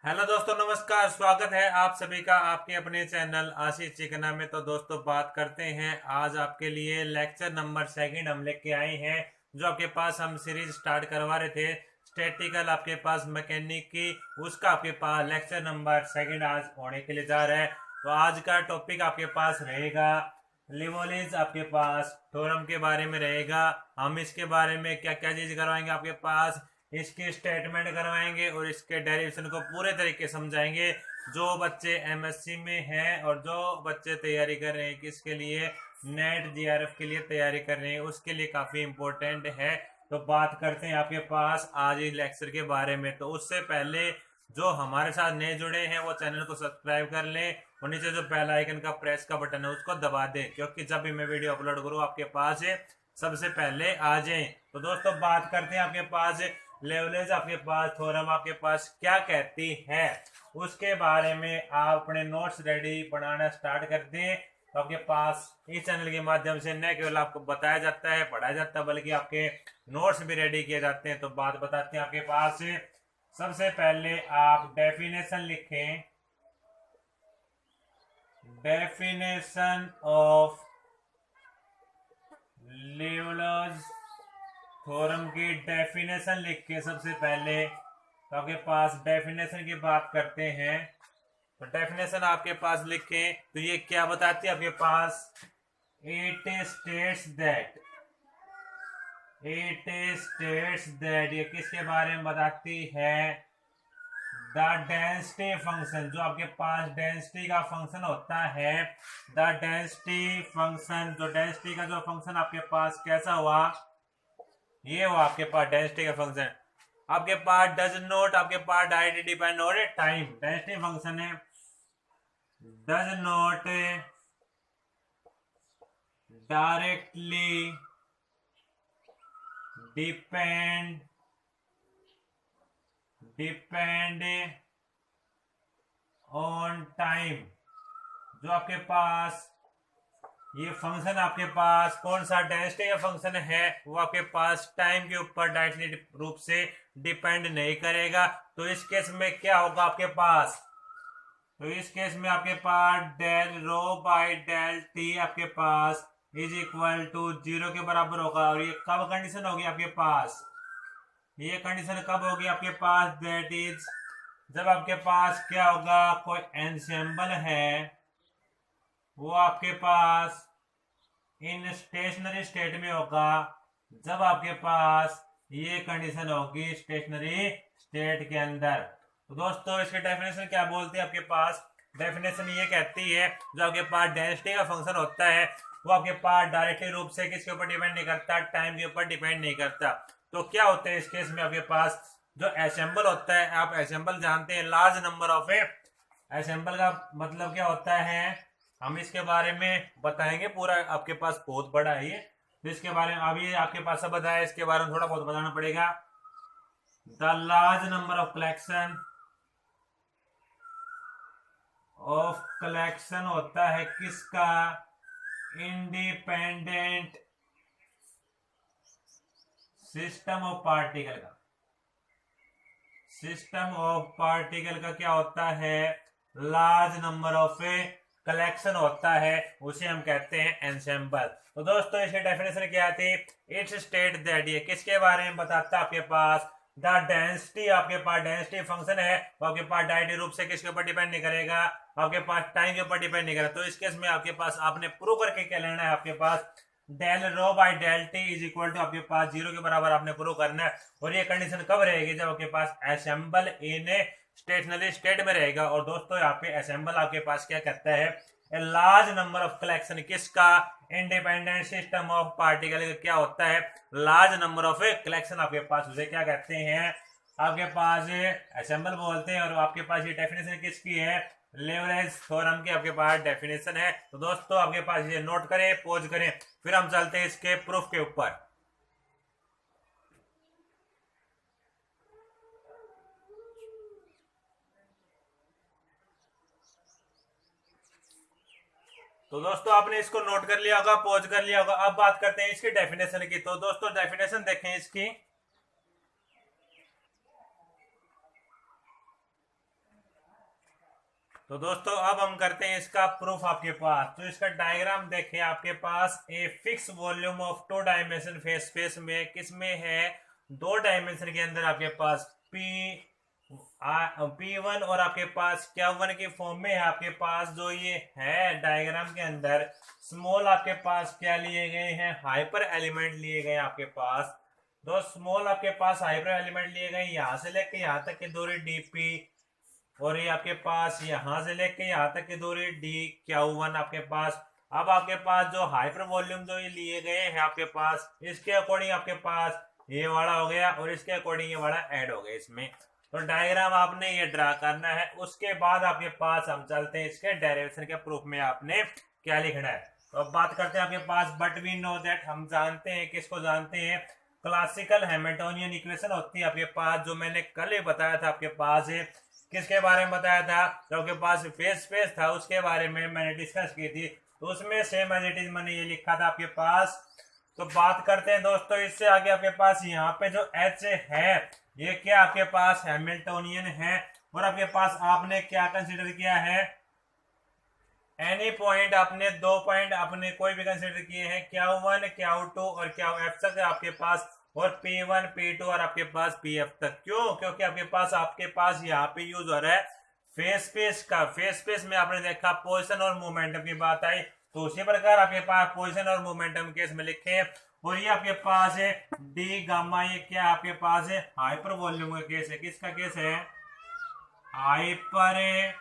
Hello दोस्तों, नमस्कार। स्वागत है आप सभी का आपके अपने चैनल आशीष चिकना में। तो दोस्तों, बात करते हैं आज आपके लिए लेक्चर नंबर सेकंड हम लेके आए हैं। जो आपके पास हम सीरीज स्टार्ट करवा रहे थे स्टैटिकल आपके पास मैकेनिक की, उसका आपके पास लेक्चर नंबर सेकंड आज होने के लिए जा रहा है। तो आज का टॉपिक आपके पास रहेगा लिवोलिज, आपके पास थ्योरम के बारे में रहेगा। हम इसके बारे में क्या क्या चीज करवाएंगे आपके पास, इसके स्टेटमेंट करवाएंगे और इसके डेरिवेशन को पूरे तरीके समझाएंगे। जो बच्चे एमएससी में हैं और जो बच्चे तैयारी कर रहे हैं किसके लिए, नेट जीआरएफ के लिए तैयारी कर रहे हैं, उसके लिए काफी इंपॉर्टेंट है। तो बात करते हैं आपके पास आज इस लेक्चर के बारे में। तो उससे पहले जो हमारे साथ नए जुड़े हैं वो चैनल को सब्सक्राइब कर लें और नीचे जो बेल आइकन का प्रेस का बटन है उसको दबा दें, क्योंकि जब भी मैं वीडियो अपलोड करूँ आपके पास सबसे पहले आ जाए। तो दोस्तों, बात करते हैं आपके पास लेवलेज, आपके पास थ्योरम आपके पास क्या कहती है उसके बारे में। आप अपने नोट्स रेडी बनाना स्टार्ट कर दें। तो आपके पास इस चैनल के माध्यम से न केवल आपको बताया जाता है, पढ़ाया जाता है, बल्कि आपके नोट्स भी रेडी किए जाते हैं। तो बात बताते हैं आपके पास। सबसे पहले आप डेफिनेशन लिखें। डेफिनेशन ऑफ लेवलेज थ्योरम की डेफिनेशन लिख के सबसे पहले तो आपके पास डेफिनेशन की बात करते हैं। तो डेफिनेशन आपके पास लिखें तो ये क्या बताती है आपके पास, इट स्टेट्स दैट, ये किसके बारे में बताती है, द डेंसिटी फंक्शन, जो आपके पास डेंसिटी का फंक्शन होता है, द डेंसिटी फंक्शन, जो डेंसिटी का जो फंक्शन आपके पास कैसा हुआ, ये हुआ आपके पास डेंसिटी का फंक्शन। आपके पास डज नॉट, आपके पास डायरेक्टली डिपेंड हो रहे टाइम, डेंसिटी फंक्शन है, does not directly depend on time. जो आपके पास ये फंक्शन आपके पास कौन सा डेंसिटी का फंक्शन है, वो आपके पास टाइम के ऊपर डायरेक्टली रूप से डिपेंड नहीं करेगा। तो इस केस में क्या होगा आपके पास, तो इस केस में आपके पास del rho by del t आपके पास इज इक्वल टू 0 के बराबर होगा। और ये कब कंडीशन होगी आपके पास, ये कंडीशन कब होगी आपके पास, दैट इज जब आपके पास क्या होगा, कोई एंसेंबल है वो आपके पास इन स्टेशनरी स्टेट में होगा। जब आपके पास ये कंडीशन होगी स्टेशनरी स्टेट के अंदर। तो दोस्तों, इसके डेफिनेशन क्या बोलते हैं आपके पास, डेफिनेशन ये कहती है जो आपके पास डेंसिटी का फंक्शन होता है वो आपके पास डायरेक्टली रूप से किसके ऊपर डिपेंड नहीं करता, टाइम के ऊपर डिपेंड नहीं करता। तो क्या होता है इस केस में आपके पास, जो असेंबल होता है, आप असेंबल जानते हैं, लार्ज नंबर ऑफ असेंबल का मतलब क्या होता है, हम इसके बारे में बताएंगे। पूरा आपके पास बहुत बड़ा है ये, तो इसके बारे में अभी आपके पास सब बताया, इसके बारे में थोड़ा बहुत बताना पड़ेगा। The large number of collection होता है किसका, इंडिपेंडेंट सिस्टम ऑफ पार्टिकल का। सिस्टम ऑफ पार्टिकल का क्या होता है, लार्ज नंबर ऑफ कलेक्शन होता है, उसे हम कहते हैं एंसेंबल। तो दोस्तों, इसकी डेफिनेशन क्या थी, इट्स स्टेट दैट, ये किसके बारे में बताता है आपके पास, द डेंसिटी, आपके पास डेंसिटी फंक्शन है वो आपके पास डायरेक्ट रूप से किसके ऊपर डिपेंड नहीं करेगा, आपके पास टाइम के ऊपर डिपेंड नहीं करेगा। तो इस केस में आपके पास आपने प्रूव करके क्या लेना है, आपके पास del rho by del t is equal to आपके पास 0 के बराबर आपने प्रूव करना है। और ये कंडीशन कब रहेगी, जब आपके पास असेंबल इन स्टेशनरी स्टेट में रहेगा। और दोस्तों, यहाँ पे असेंबल आपके पास क्या कहता है, a large number of collection किसका, इंडिपेंडेंट सिस्टम ऑफ पार्टिकल क्या होता है, लार्ज नंबर ऑफ कलेक्शन आपके पास, उसे क्या कहते हैं, आपके पास असेंबल बोलते हैं। और आपके पास ये डेफिनेशन किसकी है, लेवरेज थ्योरम की आपके पास डेफिनेशन है। तो दोस्तों, आपके पास ये नोट करें, पॉज करें, फिर हम चलते हैं इसके प्रूफ के ऊपर। तो दोस्तों, आपने इसको नोट कर लिया होगा, पॉज कर लिया होगा। अब बात करते हैं इसकी डेफिनेशन की। तो दोस्तों, डेफिनेशन देखें इसकी, तो दोस्तों अब हम करते हैं इसका प्रूफ आपके पास। तो इसका डायग्राम देखें, आपके पास a fix volume of 2 dimension phase space में किसमें है, 2 डायमेंशन के अंदर आपके पास P1 और आपके पास Q1 के फॉर्म में है। आपके पास जो ये है डायग्राम के अंदर स्मॉल आपके पास क्या लिए गए हैं, हाइपर एलिमेंट लिए गए आपके पास। दो स्मॉल आपके पास हाइपर एलिमेंट लिए गए, यहां से लेके यहां तक की दूरी dp, और ये आपके पास यहां से लेके यहां तक की दूरी dQ1 आपके पास। अब आपके पास जो हाइपर वॉल्यूम जो ये लिए गए हैं आपके पास, इसके अकॉर्डिंग आपके पास ये वाला हो गया और इसके अकॉर्डिंग ये वाला ऐड हो गया इसमें। तो डायग्राम आपने ये ड्रा करना है। उसके बाद आपके पास हम चलते हैं इसके डेरिवेशन के प्रूफ में आपने क्या लिखना है। तो अब बात करते हैं आपके पास, बट वी नो दैट, हम जानते हैं, किसको जानते हैं, क्लासिकल हैमिल्टोनियन इक्वेशन होती है आपके पास, जो मैंने कल ही बताया था आपके पास है। किसके बारे में बताया था, जो आपके पास फेस स्पेस था उसके बारे में मैंने डिस्कस की थी। तो उसमें सेम एज इट इज मैंने ये लिखा था आपके पास। तो बात करते हैं दोस्तों इससे आगे, आपके पास यहाँ पे जो एच है ये क्या आपके पास हैमिल्टोनियन है, और आपके पास आपने क्या कंसीडर किया है, एनी पॉइंट, आपने 2 पॉइंट आपने कोई भी कंसीडर किए हैं, Q1 Q2 और Qf तक आपके पास, और P1 P2 और आपके पास Pf तक। क्यों, क्योंकि आपके पास यहाँ पे यूज हो रहा है फेस स्पेस का। फेस स्पेस में आपने देखा पोजीशन और मोमेंटम की बात आई, तो उसी प्रकार आपके पास पोजीशन और मोमेंटम केस में लिखे। और ये आपके पास है डी गामा, ये क्या आपके पास है, हाइपर वॉल्यूम का केस है। किसका केस है, हाइपर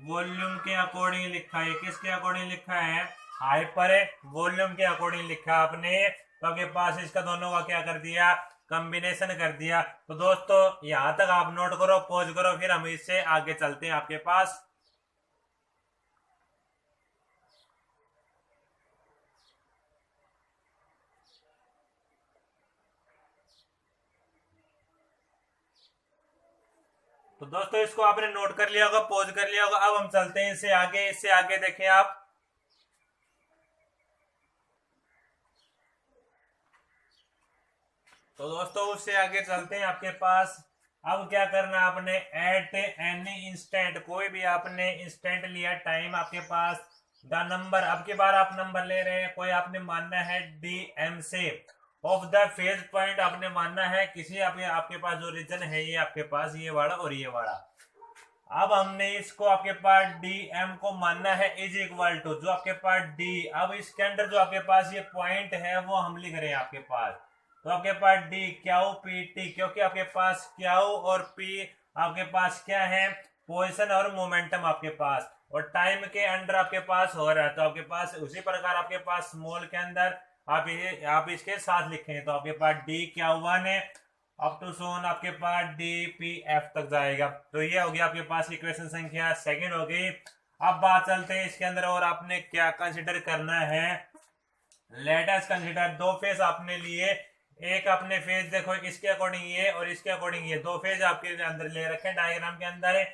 वॉल्यूम के अकॉर्डिंग लिखा है। किसके अकॉर्डिंग लिखा है, हाइपर वॉल्यूम के अकॉर्डिंग लिखा आपने। तो आपके पास इसका दोनों का क्या कर दिया, कॉम्बिनेशन कर दिया। तो दोस्तों यहां तक आप नोट करो, पॉज करो, फिर हम इससे आगे चलते हैं आपके पास। तो दोस्तों इसको आपने नोट कर लिया होगा, पॉज कर लिया होगा। अब हम चलते हैं इससे आगे। इससे आगे देखें आप, तो दोस्तों उससे आगे चलते हैं आपके पास। अब क्या करना है आपने, एट एनी इंस्टेंट, कोई भी आपने इंस्टेंट लिया टाइम आपके पास, द नंबर, अब की बार आप नंबर ले रहे हैं, कोई आपने मानना है DM से, ऑफ द फेज पॉइंट आपने मानना है किसी आपके पास जो रीजन है ये आपके पास ये वाला और ये वाला। अब हमने इसको आपके पास DM को मानना है इज इक्वल टू जो आपके पास D। अब इसके अंदर जो आपके पास ये पॉइंट है वो हम लिख रहे हैं आपके पास। तो आपके पास D QPT, क्योंकि आपके पास Q और P आपके पास क्या है, पोजीशन और मोमेंटम आपके पास, और टाइम के अंडर आपके पास हो रहा है। तो आपके पास उसी प्रकार आपके पास स्मॉल के अंदर आप इसके साथ लिखेंगे। तो आपके पास DQ1 है, अप टू सोन आपके पास DPF तक जाएगा। तो ये हो गया आपके पास इक्वेशन संख्या सेकंड हो गई। अब बात चलते हैं इसके अंदर, और आपने क्या कंसिडर करना है, लेट अस कंसिडर, 2 फेज आपने लिए। एक अपने फेज देखो, इसके अकॉर्डिंग ये और इसके अकॉर्डिंग ये, 2 फेज आपके अंदर ले रखे डायग्राम के अंदर है।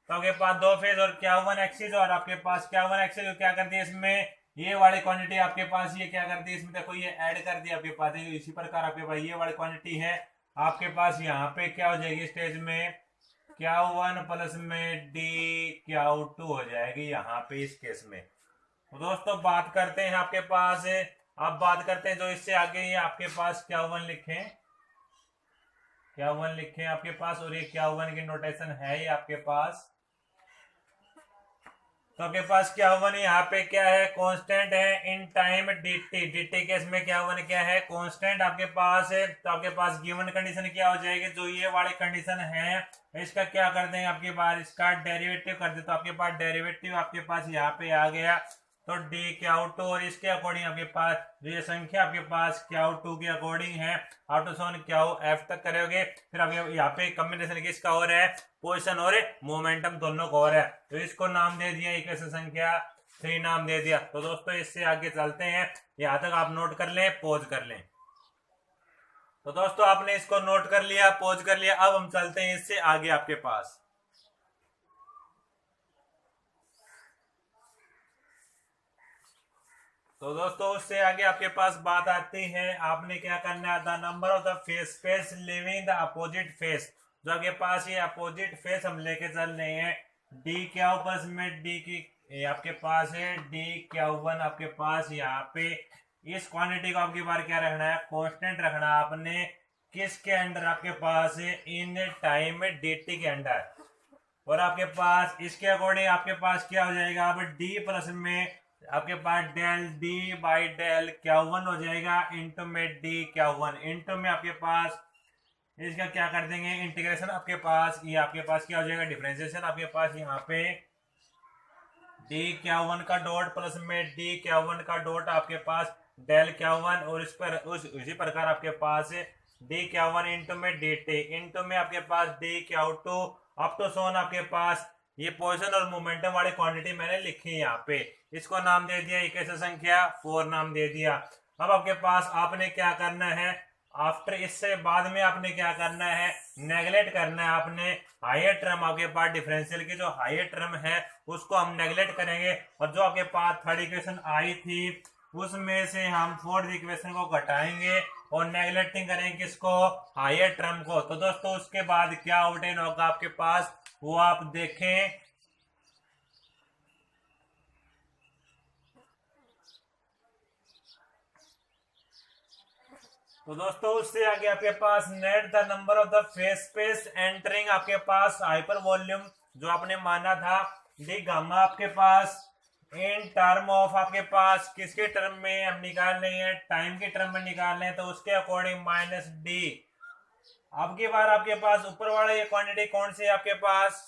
तो आपके पास 2 फेज और Q1 एक्सिस, और आपके पास Q1 एक्सिस क्या कर दिया इसमें, ये वाली क्वांटिटी आपके पास ये क्या कर दी इसमें, देखो ये ऐड कर दिया आपके पास। इसी प्रकार आपके पास ये वाली क्वांटिटी है आपके पास, यहाँ पे क्या हो जाएगी स्टेज में, Q1 प्लस में DQ2 हो जाएगी यहाँ पे इस केस में। तो दोस्तों बात करते हैं आपके पास, अब बात करते हैं जो इससे आगे ये आपके पास Q1 लिखें, Q1 लिखें आपके पास, और ये Q1 की नोटेशन है ये आपके पास। तो आपके पास Q1 यहाँ पे क्या है, कांस्टेंट है इन टाइम dt केस में Q1 क्या है, कांस्टेंट आपके पास है। तो आपके पास गिवन कंडीशन क्या हो जाएगी, जो ये वाली कंडीशन है इसका क्या कर देंगे आपके पास, इसका डेरिवेटिव कर दे। तो आपके पास डेरिवेटिव आपके पास यहाँ पे आ गया, तो DQ2, और इसके अकॉर्डिंग आपके पास ये संख्या आपके पास Q2 के अकॉर्डिंग है, आउट टू सोन QF तक करोगे। फिर अब यहाँ पे कॉम्बिनेशन किसका हो रहा है, पोजीशन और मोमेंटम दोनों को हो रहा है। तो इसको नाम दे दिया इक्वेशन संख्या 3 नाम दे दिया। तो दोस्तों इससे आगे चलते हैं, यहाँ तक आप नोट कर लें, पॉज कर लें। तो दोस्तों आपने इसको नोट कर लिया, पॉज कर लिया। अब हम चलते हैं इससे आगे आपके पास। तो दोस्तों उससे आगे आपके पास बात आती है, आपने क्या करना है, the number of the phase space living the opposite face, जो आपके पास ये अपोजिट फेस हम लेके चल रहे हैं, डी क्यू प्लस में डी की आपके पास है डी क्यू वन आपके पास यहाँ पे इस क्वांटिटी को आपके बार क्या रखना है, कांस्टेंट रखना है आपने। किसके अंडर आपके पास है, इन टाइम डी टी के अंडर। और आपके पास इसके अकॉर्डिंग आपके पास क्या हो जाएगा, अब डी प्लस में आपके पास del d by del q one हो जाएगा इंटू में डी क्यू वन इंटू में आपके पास इसका क्या कर देंगे इंटीग्रेशन आपके पास, ये आपके पास क्या हो जाएगा डिफरेंशिएशन आपके पास यहाँ पे डी क्यू वन का डॉट प्लस में डी क्यू वन का डॉट आपके पास डेल क्यू वन और इस पर उसी प्रकार आपके पास डी क्यू वन इंटू में डी टी इंटू में आपके पास d q two up to सोन आपके पास ये पोजीशन और मोमेंटम वाली क्वांटिटी मैंने लिखी है यहाँ पे। इसको नाम दे दिया इक्वेशन संख्या 4 नाम दे दिया। अब आपके पास आपने क्या करना है, आफ्टर इससे बाद में आपने क्या करना है, नेगलेक्ट करना है आपने हायर टर्म आपके पास डिफरेंशियल की जो हायर टर्म है उसको हम नेगलेक्ट करेंगे और जो आपके पास थर्ड इक्वेशन आई थी उसमें से हम फोर्थ इक्वेशन को घटाएंगे और नेगलेक्टिंग करेंगे किसको, हायर टर्म को। तो दोस्तों उसके बाद क्या ऑब्टेन होगा आपके पास वो आप देखें। तो दोस्तों उससे आगे आपके पास net the number of the phase space entering आपके पास हाइपर वॉल्यूम जो आपने माना था डी गामा आपके पास इन टर्म ऑफ आपके पास किसके टर्म में हम निकाल रहे हैं, टाइम के टर्म में निकाल रहे हैं। तो उसके अकॉर्डिंग माइनस डी। अब की बार आपके पास ऊपर वाला ये क्वांटिटी कौन सी है आपके पास,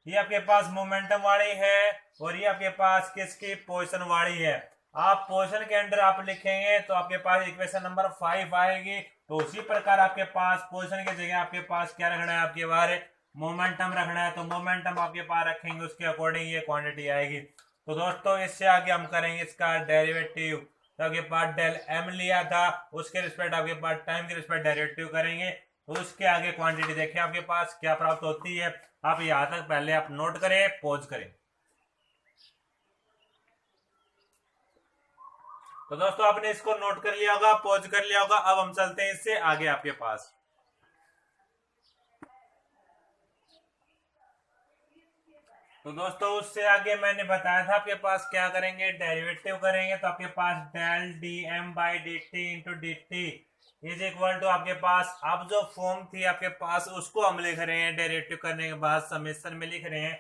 ये आपके पास मोमेंटम वाली है और ये आपके पास किसकी पोजीशन वाली है। आप पोजीशन के अंदर आप लिखेंगे तो आपके पास इक्वेशन नंबर 5 आएगी। तो उसी प्रकार आपके पास पोजीशन की जगह आपके पास क्या रखना है, आपके बारे मोमेंटम रखना है। तो मोमेंटम आपके पास रखेंगे उसके अकॉर्डिंग ये क्वांटिटी आएगी। तो दोस्तों इससे आगे हम करेंगे इसका डेरिवेटिव। तो आपके पास डेल एम लिया था उसके रिस्पेक्ट आपके पास टाइम के रिस्पेक्ट डेरिवेटिव करेंगे। तो उसके आगे क्वांटिटी देखिए आपके पास क्या प्राप्त होती है। आप यहां तक पहले आप नोट करें, पॉज करें। तो दोस्तों आपने इसको नोट कर लिया होगा, पॉज कर लिया होगा। अब हम चलते हैं इससे आगे आपके पास। तो दोस्तों उससे आगे मैंने बताया था आपके पास क्या करेंगे, डेरिवेटिव करेंगे। तो आपके पास del d m by d t into d t is equal to आपके पास अब जो फॉर्म थी आपके पास उसको हम लिख रहे हैं डेरिवेटिव करने के बाद समेशन में लिख रहे हैं।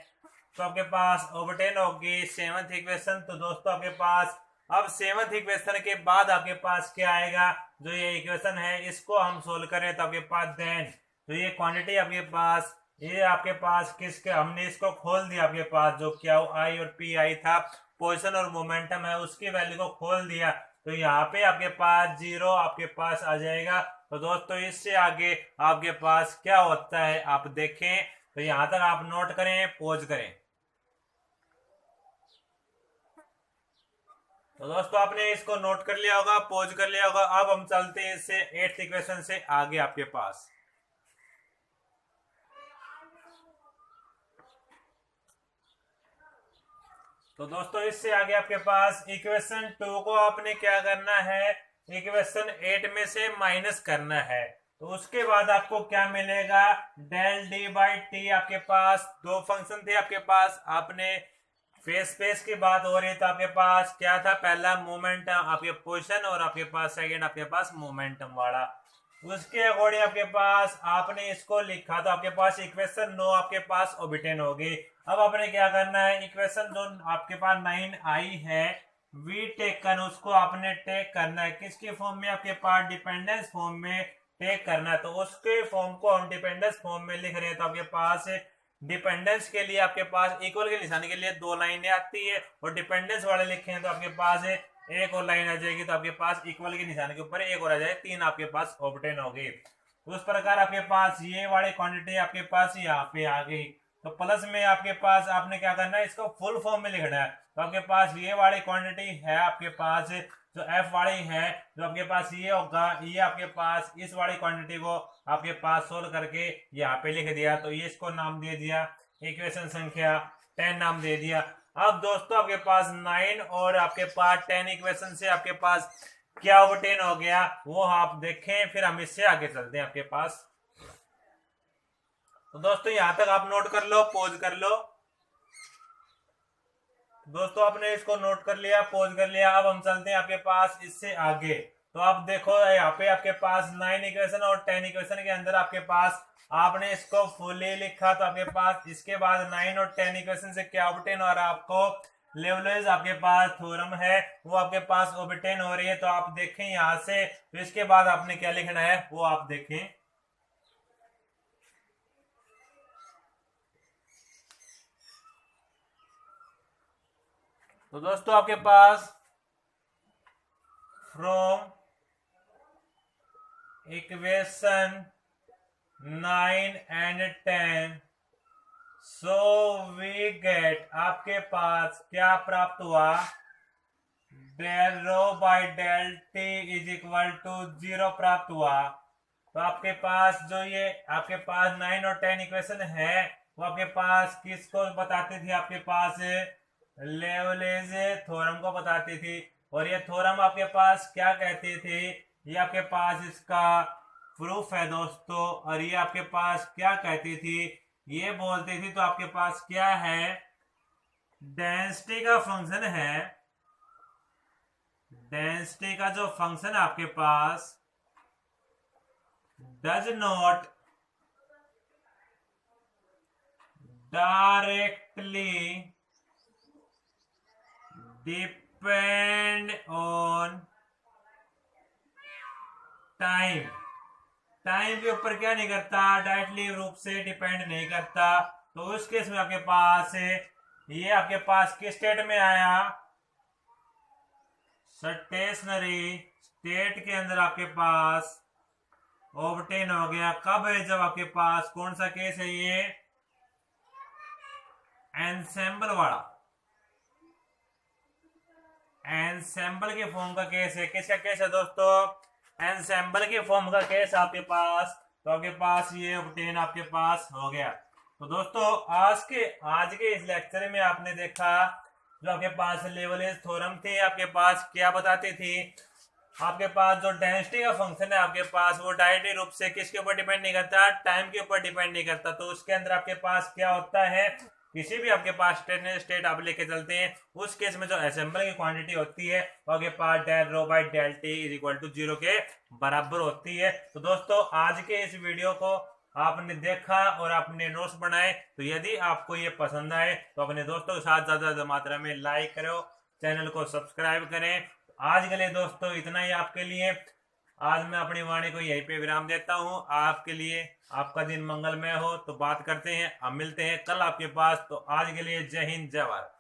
तो आपके पास ऑब्टेन होगी सेवंथ इक्वेशन। तो दोस्तों आपके पास अब सेवंथ इक्वेशन के बाद आपके पास क्या आएगा, जो ये इक्वेशन है इसको हम सोल्व करें तो आपके पास देन तो ये क्वांटिटी आपके पास ये आपके पास किसके हमने इसको खोल दिया आपके पास जो क्या आई और पी आई था पोजीशन और मोमेंटम है उसकी वैल्यू को खोल दिया। तो यहाँ पे आपके पास 0 आपके पास आ जाएगा। तो दोस्तों इससे आगे आपके पास क्या होता है आप देखें। तो यहाँ तक आप नोट करें, पॉज करें। तो दोस्तों आपने इसको नोट कर लिया होगा, पॉज कर लिया होगा। अब हम चलते हैं इससे 8th इक्वेशन से आगे आपके पास। तो दोस्तों इससे आगे आपके पास इक्वेशन 2 को आपने क्या करना है, इक्वेशन 8 में से माइनस करना है। तो उसके बाद आपको क्या मिलेगा, डेल डी बाई टी आपके पास दो फंक्शन थे आपके पास। आपने फेस स्पेस की बात हो रही तो आपके पास क्या था, पहला मोमेंटम आपके पोजीशन और आपके पास सेकंड आपके पास मोमेंटम वाला। उसके अकॉर्डिंग आपके पास आपने इसको लिखा तो आपके पास इक्वेशन 9 आपके पास ऑब्टेन होगी। अब आपने क्या करना है, इक्वेशन जो आपके पास 9 आई है वी टेकन उसको आपने टेक करना है किसके फॉर्म में, आपके पास डिपेंडेंस फॉर्म में टेक करना है। तो उसके फॉर्म को हम डिपेंडेंस फॉर्म में लिख रहे हैं। तो आपके पास डिपेंडेंस के लिए आपके पास इक्वल के निशान के लिए 2 लाइनें आती है और डिपेंडेंस वाले लिखे हैं तो आपके पास एक और लाइन आ जाएगी। तो आपके पास इक्वल के निशान के ऊपर एक और आ जाए, 3 आपके पास ऑब्टेन हो गई। उस प्रकार आपके पास ये वाली क्वांटिटी आपके पास यहाँ पे आ गई। तो प्लस में आपके पास आपने क्या करना है, इसको फुल फॉर्म में लिखना है। तो आपके पास ये वाली क्वांटिटी है आपके पास जो एफ वाली है जो आपके पास ये होगा, ये आपके पास इस वाली क्वांटिटी को आपके पास सोल्व करके यहाँ पे लिख दिया। तो ये इसको नाम दे दिया इक्वेशन संख्या 10 नाम दे दिया। अब दोस्तों आपके पास 9 और आपके पास 10 इक्वेशन से आपके पास क्या ऑब्टेन हो गया वो आप देखें, फिर हम इससे आगे चलते हैं आपके पास। तो दोस्तों यहां तक आप नोट कर लो, पॉज कर लो। दोस्तों आपने इसको नोट कर लिया, पॉज कर लिया। अब हम चलते हैं आपके पास इससे आगे। तो आप देखो यहाँ पे आपके पास 9 इक्वेशन और 10 इक्वेशन के अंदर आपके पास आपने इसको फुली लिखा, तो आपके पास इसके बाद 9 और 10 इक्वेशन से क्या ऑब्टेन हो रहा है आपको, लेवलेज आपके पास थ्योरम है वो आपके पास ऑब्टेन हो रही है। तो आप देखें यहां से, तो इसके बाद आपने क्या लिखना है वो आप देखें। तो दोस्तों आपके पास from equation 9 and 10 so we get, आपके पास क्या प्राप्त हुआ, del rho by del t is equal to 0 प्राप्त हुआ। तो आपके पास जो ये आपके पास 9 और 10 इक्वेशन है वो आपके पास किसको बताती थी, आपके पास लेवलेज थ्योरम को बताती थी। और ये थ्योरम आपके पास क्या कहती थी, ये आपके पास इसका प्रूफ है दोस्तों। और ये आपके पास क्या कहती थी, ये बोलती थी, तो आपके पास क्या है, डेंसिटी का फंक्शन है, डेंसिटी का जो फंक्शन है आपके पास does not directly depend on time, time के ऊपर क्या नहीं करता, डायरेक्टली रूप से डिपेंड नहीं करता। तो उस केस में आपके पास ये आपके पास किस स्टेट में आया, स्टेशनरी स्टेट के अंदर आपके पास ऑब्टेन हो गया। कब है, जब आपके पास कौन सा केस है, ये एनसेंबल वाला, एनसेंबल के फॉर्म का केस है। किसका केस है दोस्तों, एनसेंबल के फॉर्म का केस आपके पास। तो आपके पास ये ऑब्टेन आपके पास हो गया। तो दोस्तों आज के इस लेक्चर में आपने देखा जो आपके पास लेवलेज थ्योरम थे, आपके पास क्या बताती थी, आपके पास जो डेंसिटी का फंक्शन है आपके पास वो डायरेक्टली रूप से किसके ऊपर डिपेंड नहीं करता, टाइम के ऊपर डिपेंड नहीं करता। तो उसके अंदर आपके पास क्या होता है, किसी भी आपके पास स्टेट आप लेके चलते हैं, उस केस में जो असेंबल की क्वांटिटी होती है वो आपके पास del rho by del t is equal to 0 के बराबर होती है। तो दोस्तों आज के इस वीडियो को आपने देखा और आपने नोट्स बनाए, तो यदि आपको ये पसंद आए तो अपने दोस्तों के साथ ज्यादा मात्रा में लाइक करो, चैनल को सब्सक्राइब करें। आज के लिए दोस्तों इतना ही आपके लिए। आज मैं अपनी वाणी को यहीं पे विराम देता हूं। आपके लिए आपका दिन मंगलमय हो। तो बात करते हैं, अब मिलते हैं कल आपके पास। तो आज के लिए जय हिंद, जय भारत।